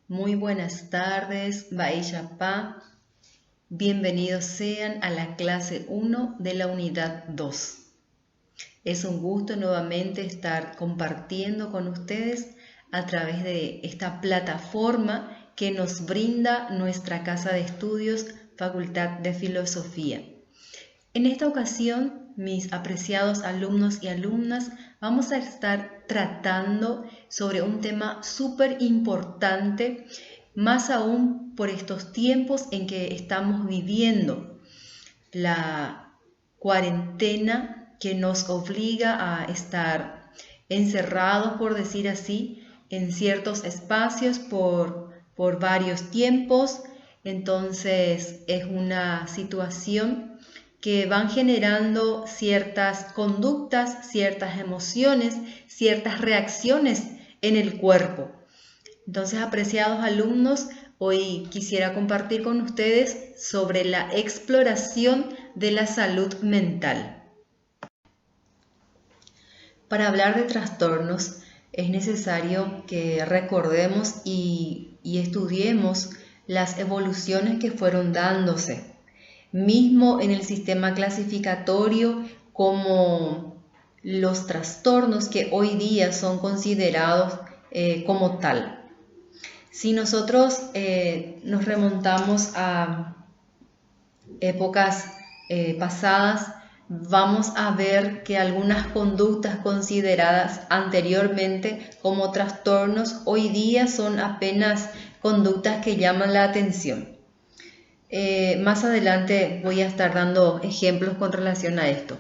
Muy buenas tardes, Baishapá. Bienvenidos sean a la clase 1 de la unidad 2. Es un gusto nuevamente estar compartiendo con ustedes a través de esta plataforma que nos brinda nuestra casa de estudios, Facultad de Filosofía. En esta ocasión, mis apreciados alumnos y alumnas, vamos a estar tratando sobre un tema súper importante, más aún por estos tiempos en que estamos viviendo, la cuarentena que nos obliga a estar encerrados, por decir así, en ciertos espacios por varios tiempos. Entonces es una situación que van generando ciertas conductas, ciertas emociones, ciertas reacciones en el cuerpo. Entonces, apreciados alumnos, hoy quisiera compartir con ustedes sobre la exploración de la salud mental. Para hablar de trastornos es necesario que recordemos y estudiemos las evoluciones que fueron dándose, mismo en el sistema clasificatorio, como los trastornos que hoy día son considerados como tal. Si nosotros nos remontamos a épocas pasadas, vamos a ver que algunas conductas consideradas anteriormente como trastornos hoy día son apenas conductas que llaman la atención. Más adelante voy a estar dando ejemplos con relación a esto.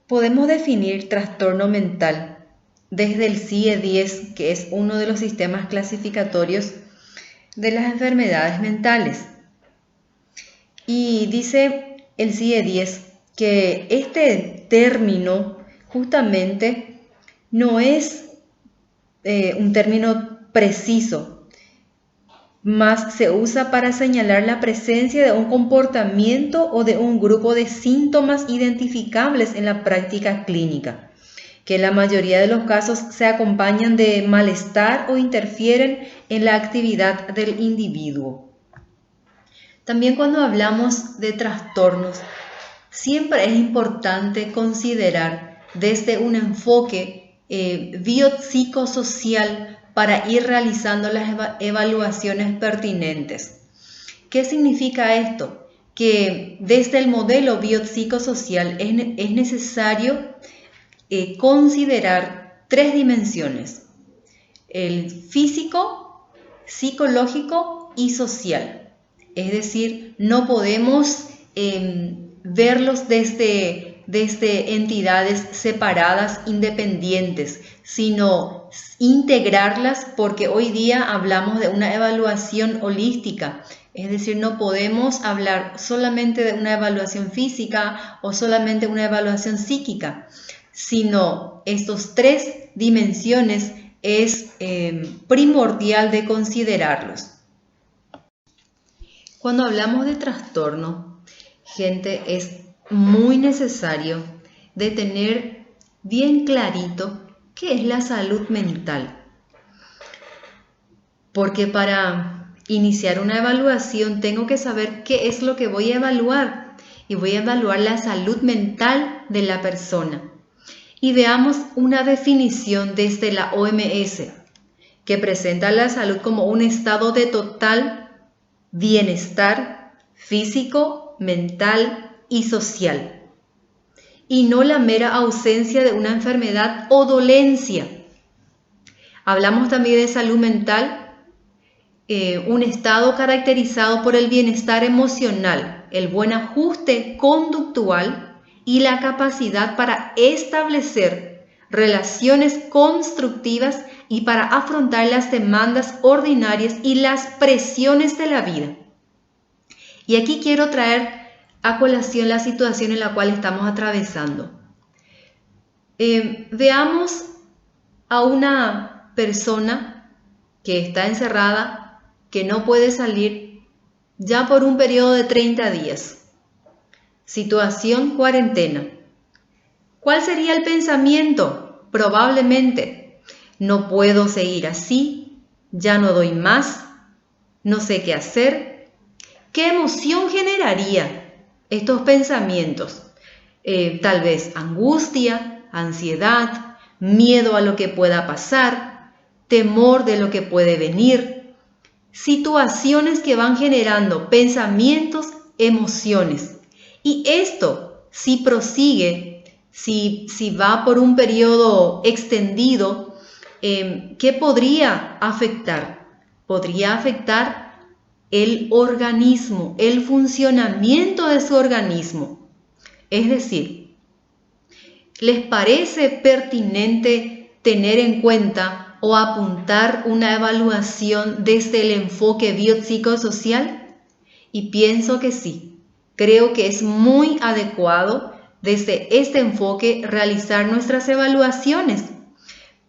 Podemos definir trastorno mental desde el CIE-10, que es uno de los sistemas clasificatorios de las enfermedades mentales. Y dice el CIE-10 que este término justamente no es un término preciso, más se usa para señalar la presencia de un comportamiento o de un grupo de síntomas identificables en la práctica clínica, que en la mayoría de los casos se acompañan de malestar o interfieren en la actividad del individuo. También cuando hablamos de trastornos, siempre es importante considerar desde un enfoque biopsicosocial para ir realizando las evaluaciones pertinentes. ¿Qué significa esto? Que desde el modelo biopsicosocial es necesario considerar tres dimensiones: el físico, psicológico y social. Es decir, no podemos verlos desde entidades separadas, independientes, sino integrarlas, porque hoy día hablamos de una evaluación holística. Es decir, no podemos hablar solamente de una evaluación física o solamente una evaluación psíquica, sino estas tres dimensiones es primordial de considerarlos. Cuando hablamos de trastorno, gente, es muy necesario de tener bien clarito qué es la salud mental. Porque para iniciar una evaluación tengo que saber qué es lo que voy a evaluar, y voy a evaluar la salud mental de la persona. Y veamos una definición desde la OMS, que presenta la salud como un estado de total bienestar físico, mental y social, y no la mera ausencia de una enfermedad o dolencia. Hablamos también de salud mental, un estado caracterizado por el bienestar emocional, el buen ajuste conductual y la capacidad para establecer relaciones constructivas y para afrontar las demandas ordinarias y las presiones de la vida. Y aquí quiero traer a colación la situación en la cual estamos atravesando. Veamos a una persona que está encerrada, que no puede salir ya por un periodo de 30 días. Situación cuarentena. ¿Cuál sería el pensamiento? Probablemente: no puedo seguir así, ya no doy más, no sé qué hacer. ¿Qué emoción generaría estos pensamientos? Tal vez angustia, ansiedad, miedo a lo que pueda pasar, temor de lo que puede venir. Situaciones que van generando pensamientos, emociones. Y esto, si prosigue, si va por un periodo extendido, ¿qué podría afectar? Podría afectar el organismo, el funcionamiento de su organismo. Es decir, ¿les parece pertinente tener en cuenta o apuntar una evaluación desde el enfoque biopsicosocial? Y pienso que sí. Creo que es muy adecuado desde este enfoque realizar nuestras evaluaciones,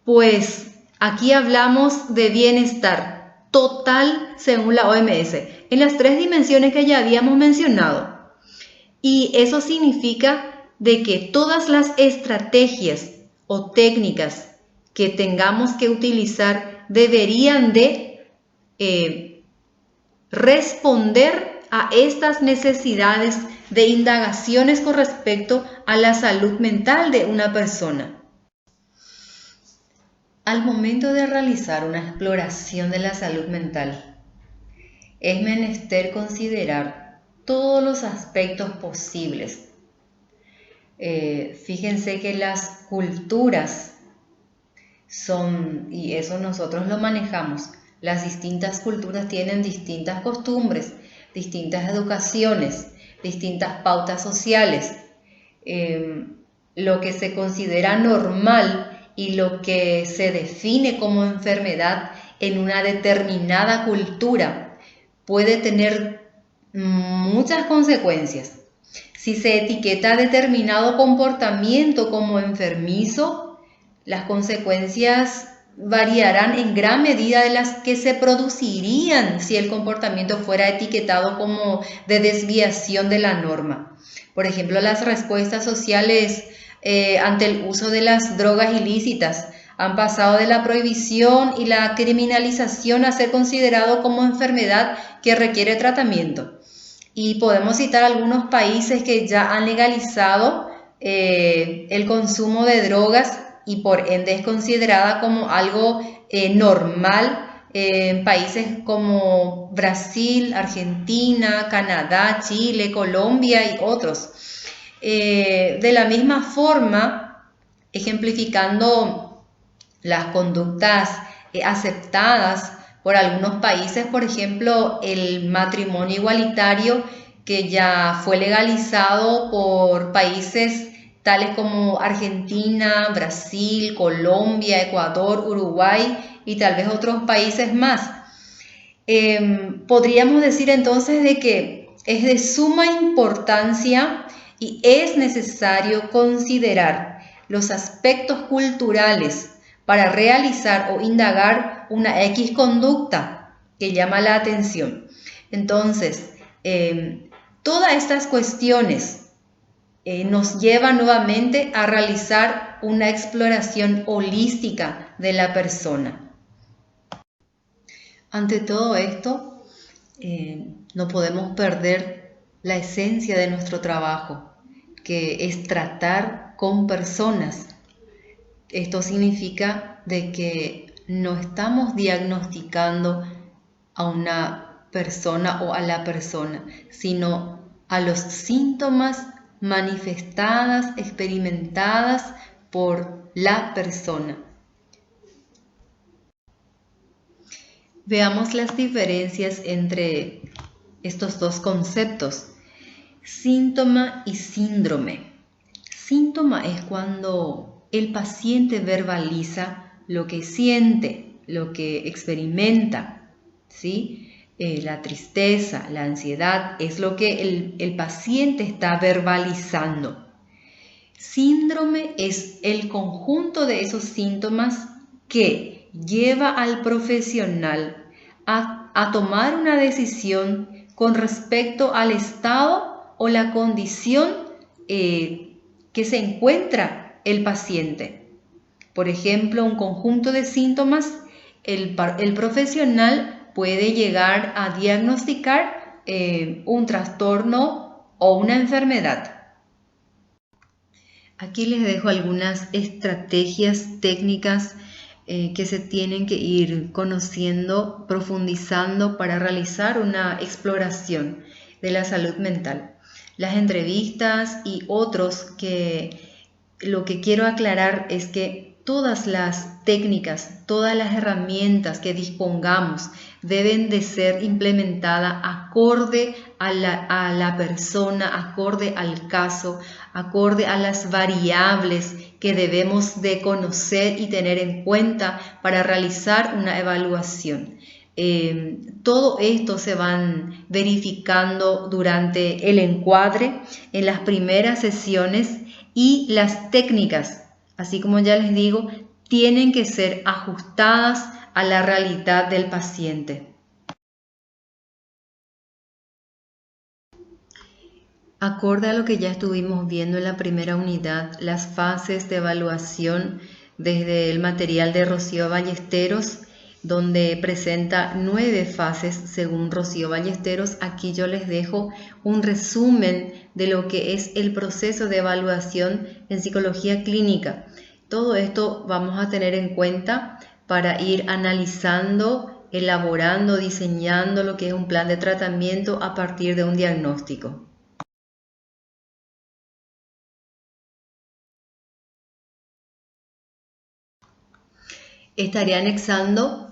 pues aquí hablamos de bienestar total según la OMS, en las 3 dimensiones que ya habíamos mencionado. Y eso significa de que todas las estrategias o técnicas que tengamos que utilizar deberían de responder a estas necesidades de indagaciones con respecto a la salud mental de una persona. Al momento de realizar una exploración de la salud mental, es menester considerar todos los aspectos posibles. Fíjense que las culturas son, y eso nosotros lo manejamos, las distintas culturas tienen distintas costumbres, distintas educaciones, distintas pautas sociales. Lo que se considera normal y lo que se define como enfermedad en una determinada cultura puede tener muchas consecuencias. Si se etiqueta determinado comportamiento como enfermizo, las consecuencias variarán en gran medida de las que se producirían si el comportamiento fuera etiquetado como de desviación de la norma. Por ejemplo, las respuestas sociales ante el uso de las drogas ilícitas han pasado de la prohibición y la criminalización a ser considerado como enfermedad que requiere tratamiento. Y podemos citar algunos países que ya han legalizado el consumo de drogas y por ende es considerada como algo normal en países como Brasil, Argentina, Canadá, Chile, Colombia y otros. De la misma forma, ejemplificando las conductas aceptadas por algunos países, por ejemplo, el matrimonio igualitario que ya fue legalizado por países tales como Argentina, Brasil, Colombia, Ecuador, Uruguay y tal vez otros países más. Podríamos decir entonces de que es de suma importancia y es necesario considerar los aspectos culturales para realizar o indagar una X conducta que llama la atención. Entonces, todas estas cuestiones nos llevan nuevamente a realizar una exploración holística de la persona. Ante todo esto, no podemos perder la esencia de nuestro trabajo, que es tratar con personas. Esto significa de que no estamos diagnosticando a una persona o a la persona, sino a los síntomas manifestadas, experimentadas por la persona. Veamos las diferencias entre estos dos conceptos, síntoma y síndrome. Síntoma es cuando el paciente verbaliza lo que siente, lo que experimenta, ¿sí? La tristeza, la ansiedad, es lo que el paciente está verbalizando. Síndrome es el conjunto de esos síntomas que lleva al profesional a tomar una decisión con respecto al estado o la condición que se encuentra el paciente. Por ejemplo, un conjunto de síntomas el profesional puede llegar a diagnosticar un trastorno o una enfermedad. Aquí les dejo algunas estrategias técnicas que se tienen que ir conociendo, profundizando para realizar una exploración de la salud mental. Las entrevistas y otros que lo que quiero aclarar es que todas las técnicas, todas las herramientas que dispongamos deben de ser implementadas acorde a la persona, acorde al caso, acorde a las variables que debemos de conocer y tener en cuenta para realizar una evaluación. Todo esto se van verificando durante el encuadre, en las primeras sesiones, y las técnicas, así como ya les digo, tienen que ser ajustadas a la realidad del paciente. Acorde a lo que ya estuvimos viendo en la primera unidad, las fases de evaluación desde el material de Rocío Ballesteros, donde presenta 9 fases según Rocío Ballesteros. Aquí yo les dejo un resumen de lo que es el proceso de evaluación en psicología clínica. Todo esto vamos a tener en cuenta para ir analizando, elaborando, diseñando lo que es un plan de tratamiento a partir de un diagnóstico. Estaré anexando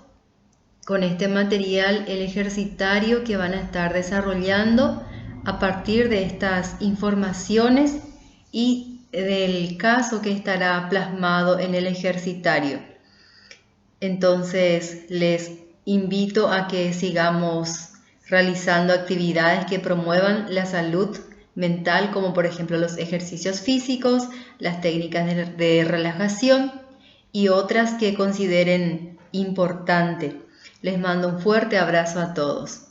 con este material el ejercitario que van a estar desarrollando a partir de estas informaciones y del caso que estará plasmado en el ejercitario. Entonces les invito a que sigamos realizando actividades que promuevan la salud mental, como por ejemplo los ejercicios físicos, las técnicas de relajación y otras que consideren importante. Les mando un fuerte abrazo a todos.